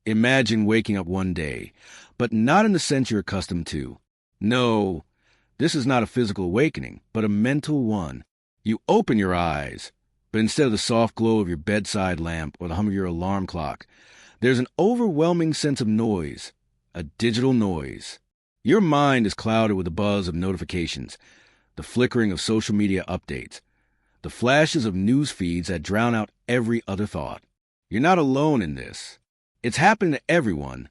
Imagine waking up one day, but not in the sense you're accustomed to. No, this is not a physical awakening, but a mental one. You open your eyes, but instead of the soft glow of your bedside lamp or the hum of your alarm clock, there's an overwhelming sense of noise, a digital noise. Your mind is clouded with the buzz of notifications, the flickering of social media updates, the flashes of news feeds that drown out every other thought. You're not alone in this. It's happening to everyone.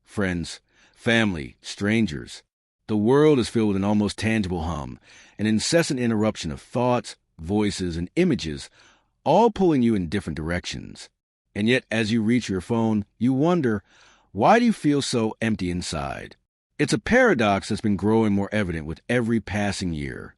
Friends, family, strangers. The world is filled with an almost tangible hum, an incessant interruption of thoughts, voices, and images, all pulling you in different directions. And yet, as you reach your phone, you wonder, why do you feel so empty inside? It's a paradox that's been growing more evident with every passing year.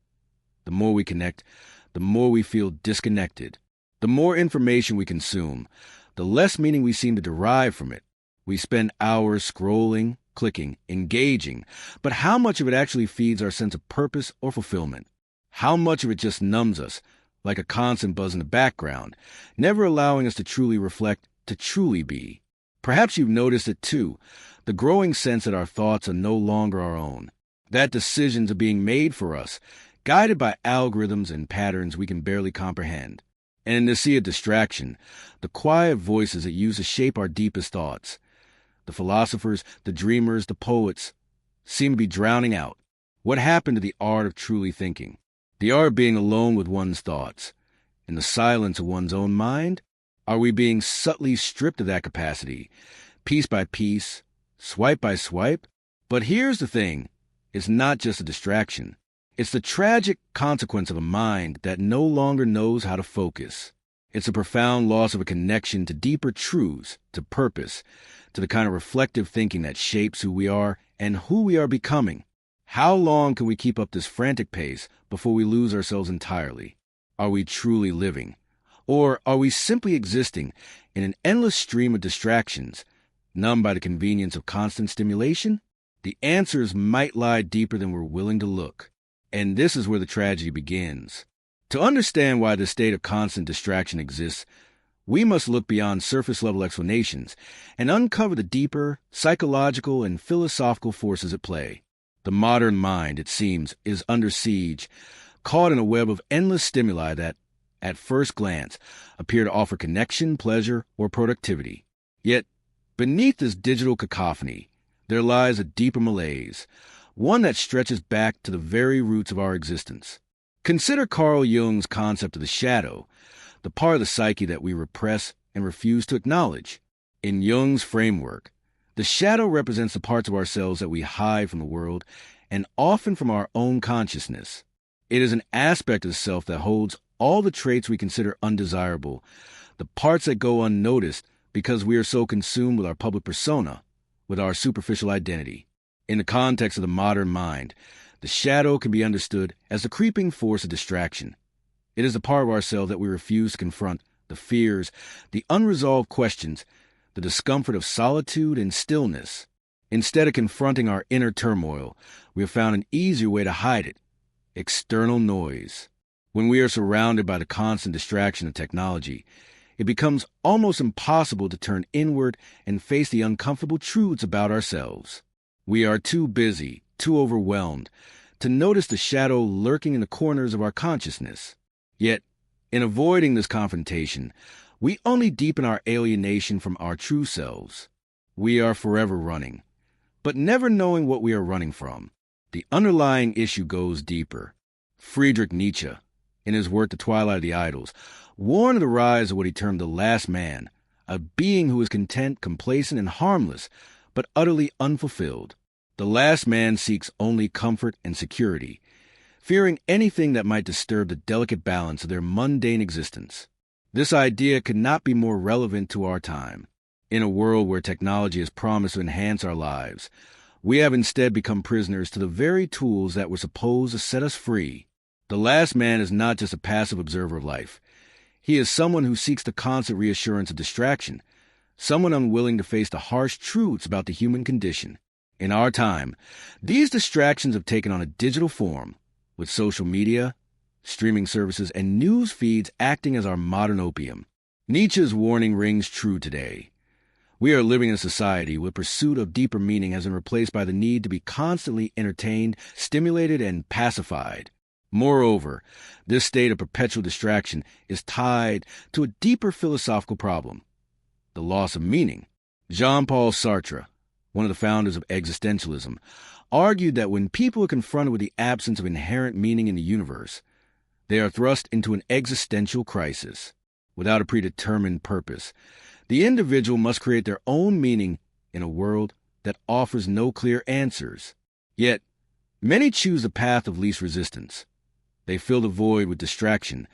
The more we connect, the more we feel disconnected. The more information we consume, the less meaning we seem to derive from it. We spend hours scrolling, clicking, engaging, but how much of it actually feeds our sense of purpose or fulfillment? How much of it just numbs us, like a constant buzz in the background, never allowing us to truly reflect, to truly be? Perhaps you've noticed it too, the growing sense that our thoughts are no longer our own, that decisions are being made for us, guided by algorithms and patterns we can barely comprehend. And in the sea of distraction, the quiet voices that use to shape our deepest thoughts, the philosophers, the dreamers, the poets, seem to be drowning out. What happened to the art of truly thinking? The art of being alone with one's thoughts, in the silence of one's own mind? Are we being subtly stripped of that capacity, piece by piece, swipe by swipe? But here's the thing, it's not just a distraction. It's the tragic consequence of a mind that no longer knows how to focus. It's a profound loss of a connection to deeper truths, to purpose, to the kind of reflective thinking that shapes who we are and who we are becoming. How long can we keep up this frantic pace before we lose ourselves entirely? Are we truly living? Or are we simply existing in an endless stream of distractions, numbed by the convenience of constant stimulation? The answers might lie deeper than we're willing to look. And this is where the tragedy begins. To understand why this state of constant distraction exists, we must look beyond surface-level explanations and uncover the deeper psychological and philosophical forces at play. The modern mind, it seems, is under siege, caught in a web of endless stimuli that, at first glance, appear to offer connection, pleasure, or productivity. Yet, beneath this digital cacophony, there lies a deeper malaise, one that stretches back to the very roots of our existence. Consider Carl Jung's concept of the shadow, the part of the psyche that we repress and refuse to acknowledge. In Jung's framework, the shadow represents the parts of ourselves that we hide from the world and often from our own consciousness. It is an aspect of the self that holds all the traits we consider undesirable, the parts that go unnoticed because we are so consumed with our public persona, with our superficial identity. In the context of the modern mind, the shadow can be understood as the creeping force of distraction. It is the part of ourselves that we refuse to confront, the fears, the unresolved questions, the discomfort of solitude and stillness. Instead of confronting our inner turmoil, we have found an easier way to hide it: external noise. When we are surrounded by the constant distraction of technology, it becomes almost impossible to turn inward and face the uncomfortable truths about ourselves. We are too busy, too overwhelmed, to notice the shadow lurking in the corners of our consciousness. Yet, in avoiding this confrontation, we only deepen our alienation from our true selves. We are forever running, but never knowing what we are running from. The underlying issue goes deeper. Friedrich Nietzsche, in his work The Twilight of the Idols, warned of the rise of what he termed the last man, a being who is content, complacent, and harmless, but utterly unfulfilled. The last man seeks only comfort and security, fearing anything that might disturb the delicate balance of their mundane existence. This idea could not be more relevant to our time. In a world where technology has promised to enhance our lives, we have instead become prisoners to the very tools that were supposed to set us free. The last man is not just a passive observer of life. He is someone who seeks the constant reassurance of distraction, someone unwilling to face the harsh truths about the human condition. In our time, these distractions have taken on a digital form, with social media, streaming services, and news feeds acting as our modern opium. Nietzsche's warning rings true today. We are living in a society where pursuit of deeper meaning has been replaced by the need to be constantly entertained, stimulated, and pacified. Moreover, this state of perpetual distraction is tied to a deeper philosophical problem: the loss of meaning. Jean-Paul Sartre, one of the founders of existentialism, argued that when people are confronted with the absence of inherent meaning in the universe, they are thrust into an existential crisis. Without a predetermined purpose, the individual must create their own meaning in a world that offers no clear answers. Yet, many choose the path of least resistance. They fill the void with distraction,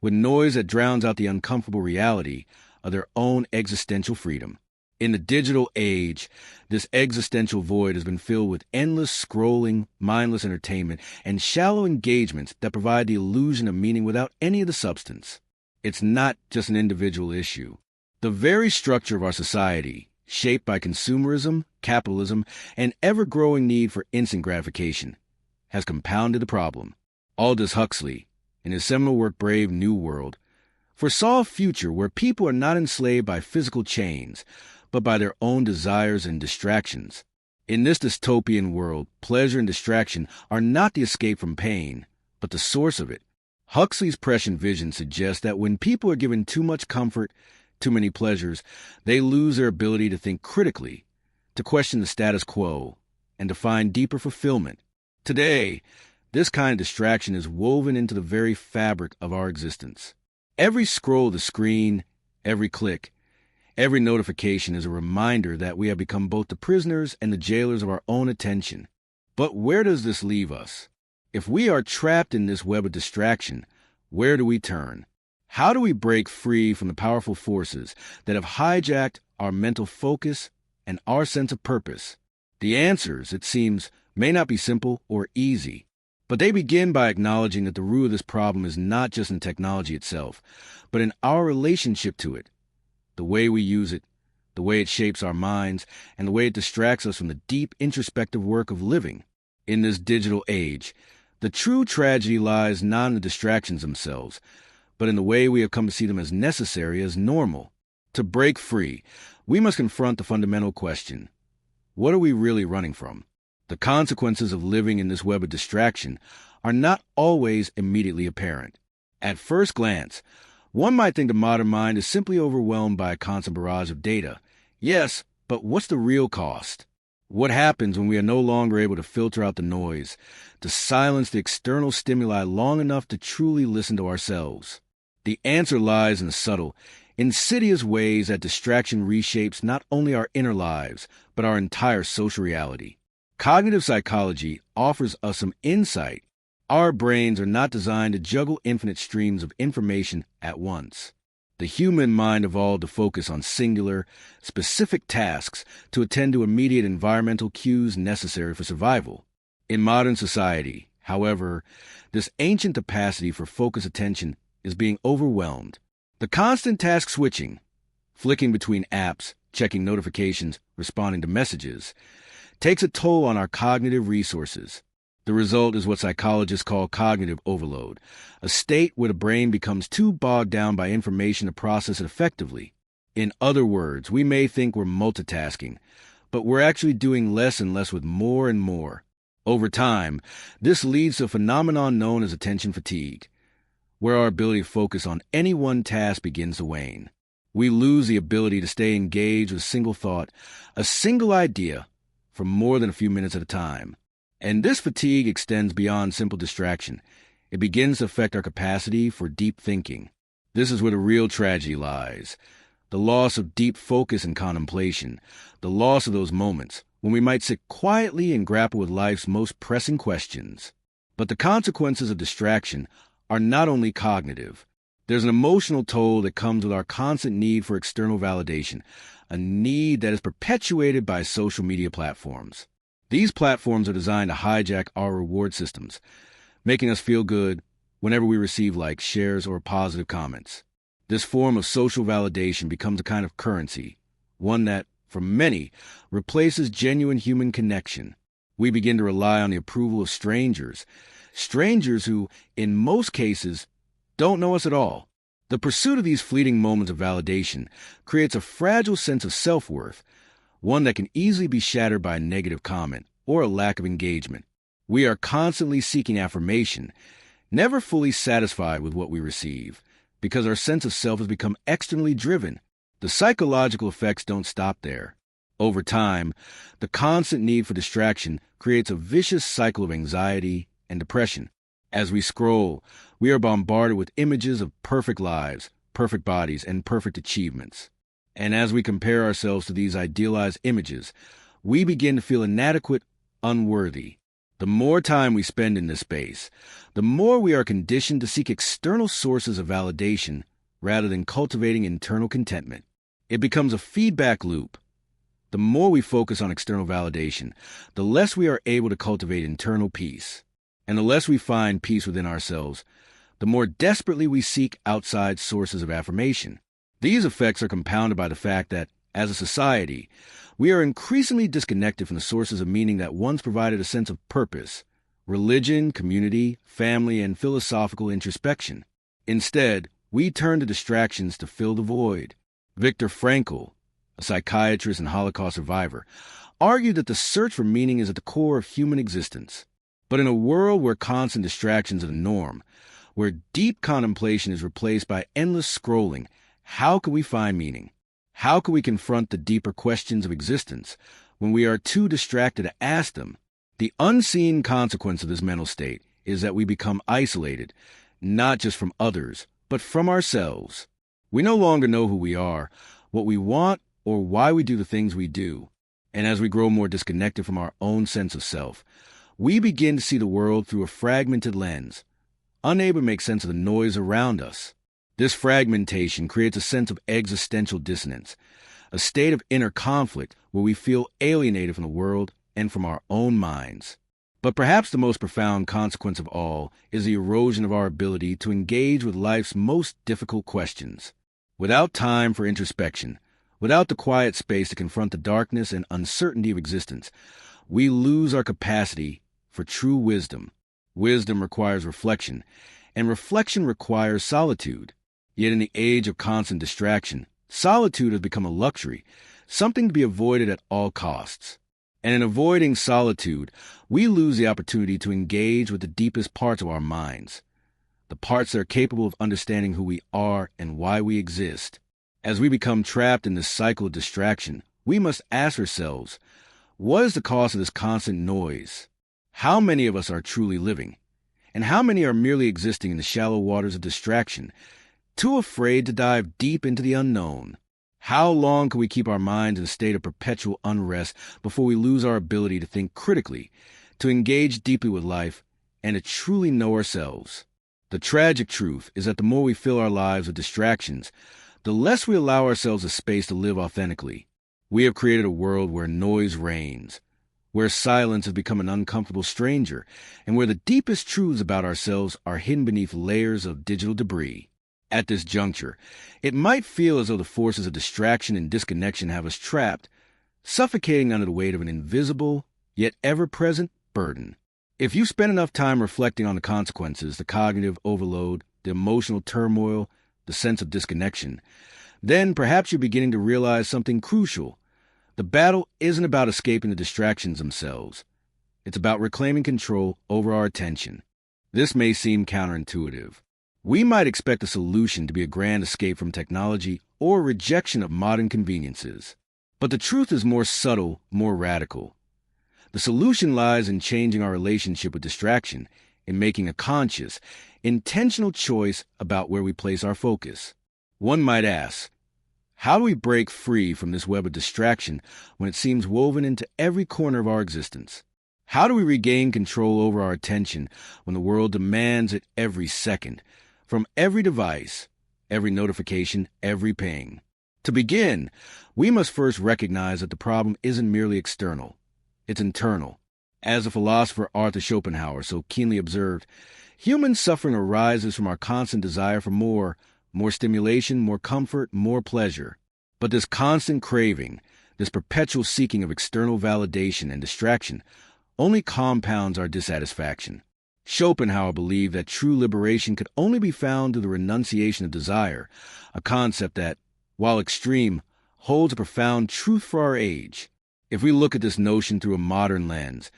with noise that drowns out the uncomfortable reality of their own existential freedom. In the digital age, this existential void has been filled with endless scrolling, mindless entertainment, and shallow engagements that provide the illusion of meaning without any of the substance. It's not just an individual issue. The very structure of our society, shaped by consumerism, capitalism, and ever-growing need for instant gratification, has compounded the problem. Aldous Huxley, in his seminal work Brave New World, foresaw a future where people are not enslaved by physical chains, but by their own desires and distractions. In this dystopian world, pleasure and distraction are not the escape from pain, but the source of it. Huxley's prescient vision suggests that when people are given too much comfort, too many pleasures, they lose their ability to think critically, to question the status quo, and to find deeper fulfillment. Today, this kind of distraction is woven into the very fabric of our existence. Every scroll of the screen, every click, every notification is a reminder that we have become both the prisoners and the jailers of our own attention. But where does this leave us? If we are trapped in this web of distraction, where do we turn? How do we break free from the powerful forces that have hijacked our mental focus and our sense of purpose? The answers, it seems, may not be simple or easy, but they begin by acknowledging that the root of this problem is not just in technology itself, but in our relationship to it, the way we use it, the way it shapes our minds, and the way it distracts us from the deep introspective work of living. In this digital age, the true tragedy lies not in the distractions themselves, but in the way we have come to see them as necessary, as normal. To break free, we must confront the fundamental question: what are we really running from? The consequences of living in this web of distraction are not always immediately apparent. At first glance, one might think the modern mind is simply overwhelmed by a constant barrage of data. Yes, but what's the real cost? What happens when we are no longer able to filter out the noise, to silence the external stimuli long enough to truly listen to ourselves? The answer lies in the subtle, insidious ways that distraction reshapes not only our inner lives, but our entire social reality. Cognitive psychology offers us some insight. Our brains are not designed to juggle infinite streams of information at once. The human mind evolved to focus on singular, specific tasks to attend to immediate environmental cues necessary for survival. In modern society, however, this ancient capacity for focused attention is being overwhelmed. The constant task switching, flicking between apps, checking notifications, responding to messages, takes a toll on our cognitive resources. The result is what psychologists call cognitive overload, a state where the brain becomes too bogged down by information to process it effectively. In other words, we may think we're multitasking, but we're actually doing less and less with more and more. Over time, this leads to a phenomenon known as attention fatigue, where our ability to focus on any one task begins to wane. We lose the ability to stay engaged with a single thought, a single idea, for more than a few minutes at a time. And this fatigue extends beyond simple distraction. It begins to affect our capacity for deep thinking. This is where the real tragedy lies: the loss of deep focus and contemplation, the loss of those moments when we might sit quietly and grapple with life's most pressing questions. But the consequences of distraction are not only cognitive. There's an emotional toll that comes with our constant need for external validation, a need that is perpetuated by social media platforms. These platforms are designed to hijack our reward systems, making us feel good whenever we receive likes, shares, or positive comments. This form of social validation becomes a kind of currency, one that, for many, replaces genuine human connection. We begin to rely on the approval of strangers who, in most cases, don't know us at all. The pursuit of these fleeting moments of validation creates a fragile sense of self-worth, one that can easily be shattered by a negative comment or a lack of engagement. We are constantly seeking affirmation, never fully satisfied with what we receive, because our sense of self has become externally driven. The psychological effects don't stop there. Over time, the constant need for distraction creates a vicious cycle of anxiety and depression. As we scroll, we are bombarded with images of perfect lives, perfect bodies, and perfect achievements. And as we compare ourselves to these idealized images, we begin to feel inadequate, unworthy. The more time we spend in this space, the more we are conditioned to seek external sources of validation rather than cultivating internal contentment. It becomes a feedback loop. The more we focus on external validation, the less we are able to cultivate internal peace. And the less we find peace within ourselves, the more desperately we seek outside sources of affirmation. These effects are compounded by the fact that, as a society, we are increasingly disconnected from the sources of meaning that once provided a sense of purpose: religion, community, family, and philosophical introspection. Instead, we turn to distractions to fill the void. Viktor Frankl, a psychiatrist and Holocaust survivor, argued that the search for meaning is at the core of human existence. But in a world where constant distractions are the norm, where deep contemplation is replaced by endless scrolling, how can we find meaning? How can we confront the deeper questions of existence when we are too distracted to ask them? The unseen consequence of this mental state is that we become isolated, not just from others, but from ourselves. We no longer know who we are, what we want, or why we do the things we do. And as we grow more disconnected from our own sense of self, we begin to see the world through a fragmented lens, unable to make sense of the noise around us. This fragmentation creates a sense of existential dissonance, a state of inner conflict where we feel alienated from the world and from our own minds. But perhaps the most profound consequence of all is the erosion of our ability to engage with life's most difficult questions. Without time for introspection, without the quiet space to confront the darkness and uncertainty of existence, we lose our capacity for true wisdom. Wisdom requires reflection, and reflection requires solitude. Yet in the age of constant distraction, solitude has become a luxury, something to be avoided at all costs. And in avoiding solitude, we lose the opportunity to engage with the deepest parts of our minds, the parts that are capable of understanding who we are and why we exist. As we become trapped in this cycle of distraction, we must ask ourselves, what is the cost of this constant noise? How many of us are truly living? And how many are merely existing in the shallow waters of distraction, too afraid to dive deep into the unknown? How long can we keep our minds in a state of perpetual unrest before we lose our ability to think critically, to engage deeply with life, and to truly know ourselves? The tragic truth is that the more we fill our lives with distractions, the less we allow ourselves a space to live authentically. We have created a world where noise reigns, where silence has become an uncomfortable stranger, and where the deepest truths about ourselves are hidden beneath layers of digital debris. At this juncture, it might feel as though the forces of distraction and disconnection have us trapped, suffocating under the weight of an invisible, yet ever-present burden. If you spend enough time reflecting on the consequences, the cognitive overload, the emotional turmoil, the sense of disconnection, then perhaps you're beginning to realize something crucial. The battle isn't about escaping the distractions themselves. It's about reclaiming control over our attention. This may seem counterintuitive. We might expect a solution to be a grand escape from technology or a rejection of modern conveniences. But the truth is more subtle, more radical. The solution lies in changing our relationship with distraction, in making a conscious, intentional choice about where we place our focus. One might ask, how do we break free from this web of distraction when it seems woven into every corner of our existence? How do we regain control over our attention when the world demands it every second, from every device, every notification, every ping? To begin, we must first recognize that the problem isn't merely external. It's internal. As the philosopher Arthur Schopenhauer so keenly observed, human suffering arises from our constant desire for more stimulation, more comfort, more pleasure. But this constant craving, this perpetual seeking of external validation and distraction, only compounds our dissatisfaction. Schopenhauer believed that true liberation could only be found through the renunciation of desire, a concept that, while extreme, holds a profound truth for our age. If we look at this notion through a modern lens,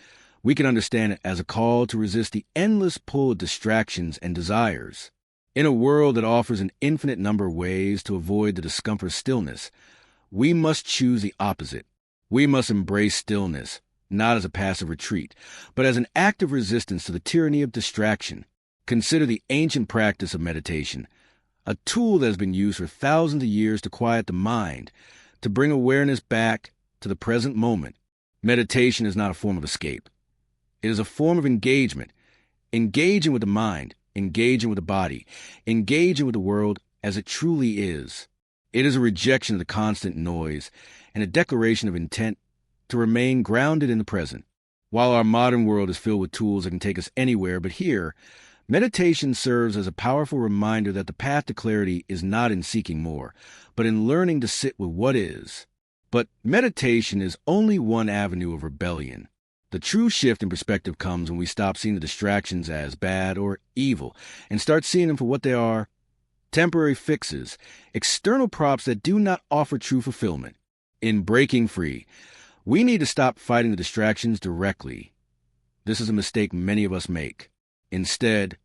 we can understand it as a call to resist the endless pull of distractions and desires. In a world that offers an infinite number of ways to avoid the discomfort of stillness, we must choose the opposite. We must embrace stillness, not as a passive retreat, but as an active resistance to the tyranny of distraction. Consider the ancient practice of meditation, a tool that has been used for thousands of years to quiet the mind, to bring awareness back to the present moment. Meditation is not a form of escape. It is a form of engagement, engaging with the mind, engaging with the body, engaging with the world as it truly is. It is a rejection of the constant noise and a declaration of intent to remain grounded in the present. While our modern world is filled with tools that can take us anywhere but here, meditation serves as a powerful reminder that the path to clarity is not in seeking more, but in learning to sit with what is. But meditation is only one avenue of rebellion. The true shift in perspective comes when we stop seeing the distractions as bad or evil and start seeing them for what they are: temporary fixes, external props that do not offer true fulfillment. In breaking free, we need to stop fighting the distractions directly. This is a mistake many of us make. Instead,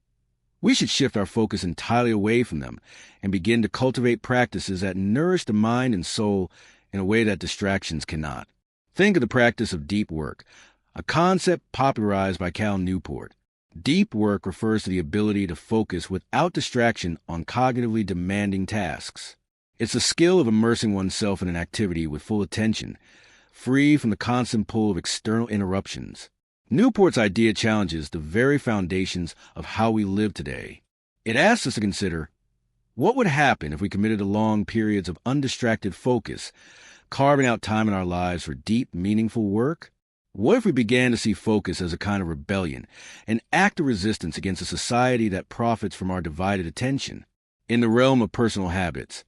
we should shift our focus entirely away from them and begin to cultivate practices that nourish the mind and soul in a way that distractions cannot. Think of the practice of deep work, a concept popularized by Cal Newport. Deep work refers to the ability to focus without distraction on cognitively demanding tasks. It's the skill of immersing oneself in an activity with full attention, free from the constant pull of external interruptions. Newport's idea challenges the very foundations of how we live today. It asks us to consider, what would happen if we committed to long periods of undistracted focus, carving out time in our lives for deep, meaningful work? What if we began to see focus as a kind of rebellion, an act of resistance against a society that profits from our divided attention? In the realm of personal habits,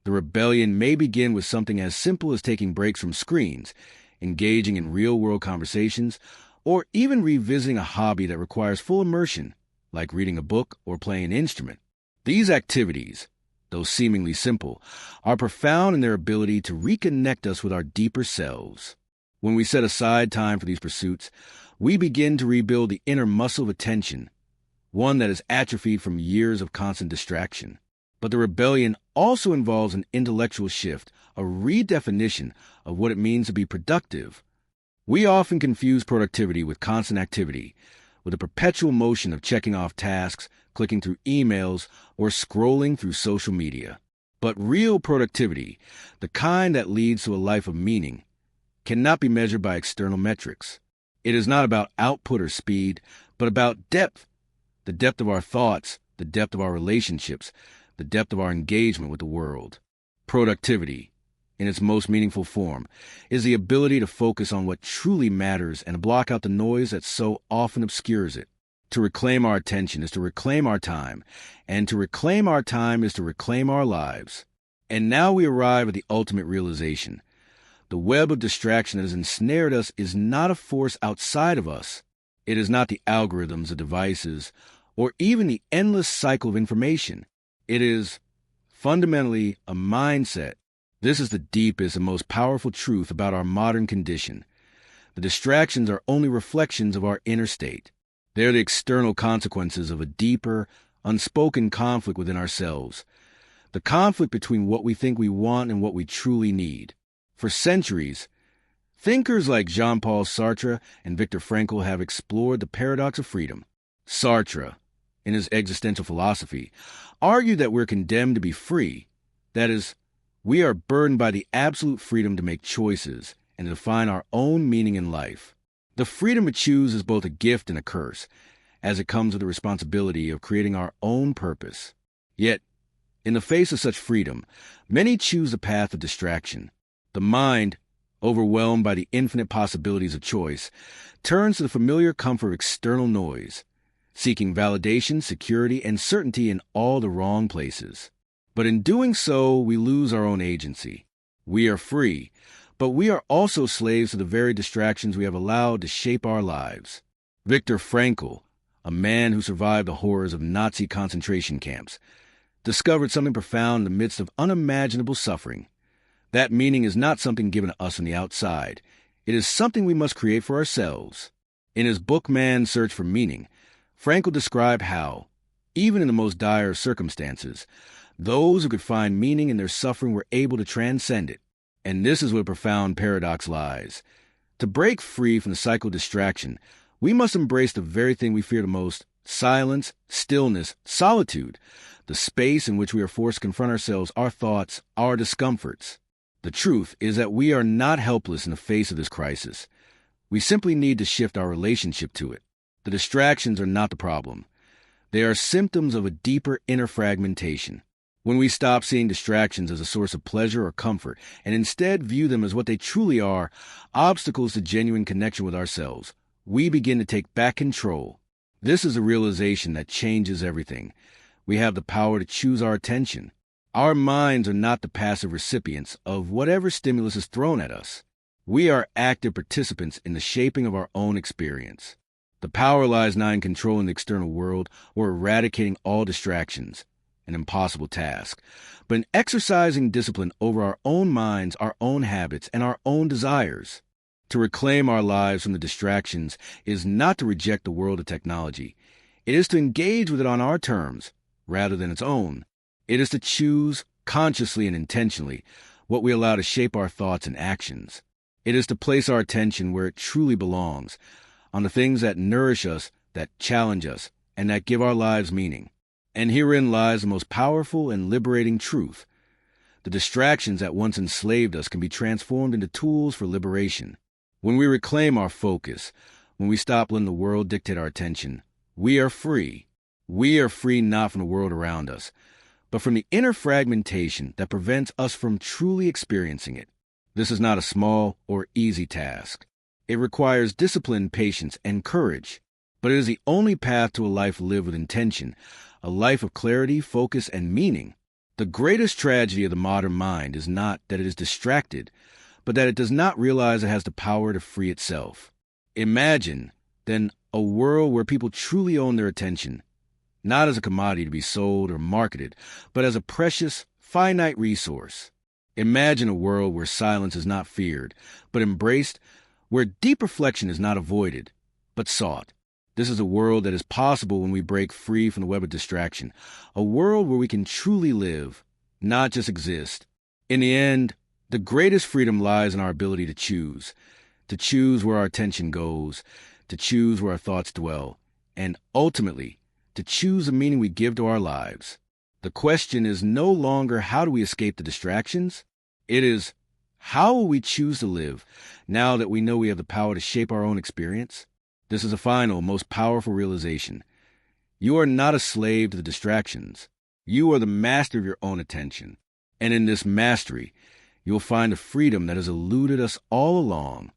the rebellion may begin with something as simple as taking breaks from screens, engaging in real-world conversations, or even revisiting a hobby that requires full immersion, like reading a book or playing an instrument. These activities, though seemingly simple, are profound in their ability to reconnect us with our deeper selves. When we set aside time for these pursuits, we begin to rebuild the inner muscle of attention, one that is atrophied from years of constant distraction. But the rebellion also involves an intellectual shift, a redefinition of what it means to be productive. We often confuse productivity with constant activity, with a perpetual motion of checking off tasks, clicking through emails, or scrolling through social media. But real productivity, the kind that leads to a life of meaning, cannot be measured by external metrics. It is not about output or speed, but about depth, the depth of our thoughts, the depth of our relationships, the depth of our engagement with the world. Productivity, in its most meaningful form, is the ability to focus on what truly matters and to block out the noise that so often obscures it. To reclaim our attention is to reclaim our time, and to reclaim our time is to reclaim our lives. And now we arrive at the ultimate realization. The web of distraction that has ensnared us is not a force outside of us. It is not the algorithms, the devices, or even the endless cycle of information. It is fundamentally a mindset. This is the deepest and most powerful truth about our modern condition. The distractions are only reflections of our inner state. They are the external consequences of a deeper, unspoken conflict within ourselves. The conflict between what we think we want and what we truly need. For centuries, thinkers like Jean-Paul Sartre and Viktor Frankl have explored the paradox of freedom. Sartre, in his existential philosophy, argued that we're condemned to be free. That is, we are burdened by the absolute freedom to make choices and to define our own meaning in life. The freedom to choose is both a gift and a curse, as it comes with the responsibility of creating our own purpose. Yet, in the face of such freedom, many choose the path of distraction. The mind, overwhelmed by the infinite possibilities of choice, turns to the familiar comfort of external noise, seeking validation, security, and certainty in all the wrong places. But in doing so, we lose our own agency. We are free, but we are also slaves to the very distractions we have allowed to shape our lives. Viktor Frankl, a man who survived the horrors of Nazi concentration camps, discovered something profound in the midst of unimaginable suffering. That meaning is not something given to us from the outside. It is something we must create for ourselves. In his book Man's Search for Meaning, Frankl described how, even in the most dire of circumstances, those who could find meaning in their suffering were able to transcend it. And this is where a profound paradox lies. To break free from the cycle of distraction, we must embrace the very thing we fear the most: silence, stillness, solitude, the space in which we are forced to confront ourselves, our thoughts, our discomforts. The truth is that we are not helpless in the face of this crisis. We simply need to shift our relationship to it. The distractions are not the problem. They are symptoms of a deeper inner fragmentation. When we stop seeing distractions as a source of pleasure or comfort and instead view them as what they truly are, obstacles to genuine connection with ourselves, we begin to take back control. This is a realization that changes everything. We have the power to choose our attention. Our minds are not the passive recipients of whatever stimulus is thrown at us. We are active participants in the shaping of our own experience. The power lies not in controlling the external world or eradicating all distractions, an impossible task, but in exercising discipline over our own minds, our own habits, and our own desires. To reclaim our lives from the distractions is not to reject the world of technology. It is to engage with it on our terms, rather than its own. It is to choose, consciously and intentionally, what we allow to shape our thoughts and actions. It is to place our attention where it truly belongs, on the things that nourish us, that challenge us, and that give our lives meaning. And herein lies the most powerful and liberating truth. The distractions that once enslaved us can be transformed into tools for liberation. When we reclaim our focus, when we stop letting the world dictate our attention, we are free. We are free not from the world around us, but from the inner fragmentation that prevents us from truly experiencing it. This is not a small or easy task. It requires discipline, patience, and courage, but it is the only path to a life lived with intention, a life of clarity, focus, and meaning. The greatest tragedy of the modern mind is not that it is distracted, but that it does not realize it has the power to free itself. Imagine, then, a world where people truly own their attention, not as a commodity to be sold or marketed, but as a precious, finite resource. Imagine a world where silence is not feared, but embraced, where deep reflection is not avoided, but sought. This is a world that is possible when we break free from the web of distraction, a world where we can truly live, not just exist. In the end, the greatest freedom lies in our ability to choose where our attention goes, to choose where our thoughts dwell, and ultimately, to choose the meaning we give to our lives. The question is no longer how do we escape the distractions? It is, how will we choose to live now that we know we have the power to shape our own experience? This is a final, most powerful realization. You are not a slave to the distractions. You are the master of your own attention. And in this mastery, you will find a freedom that has eluded us all along.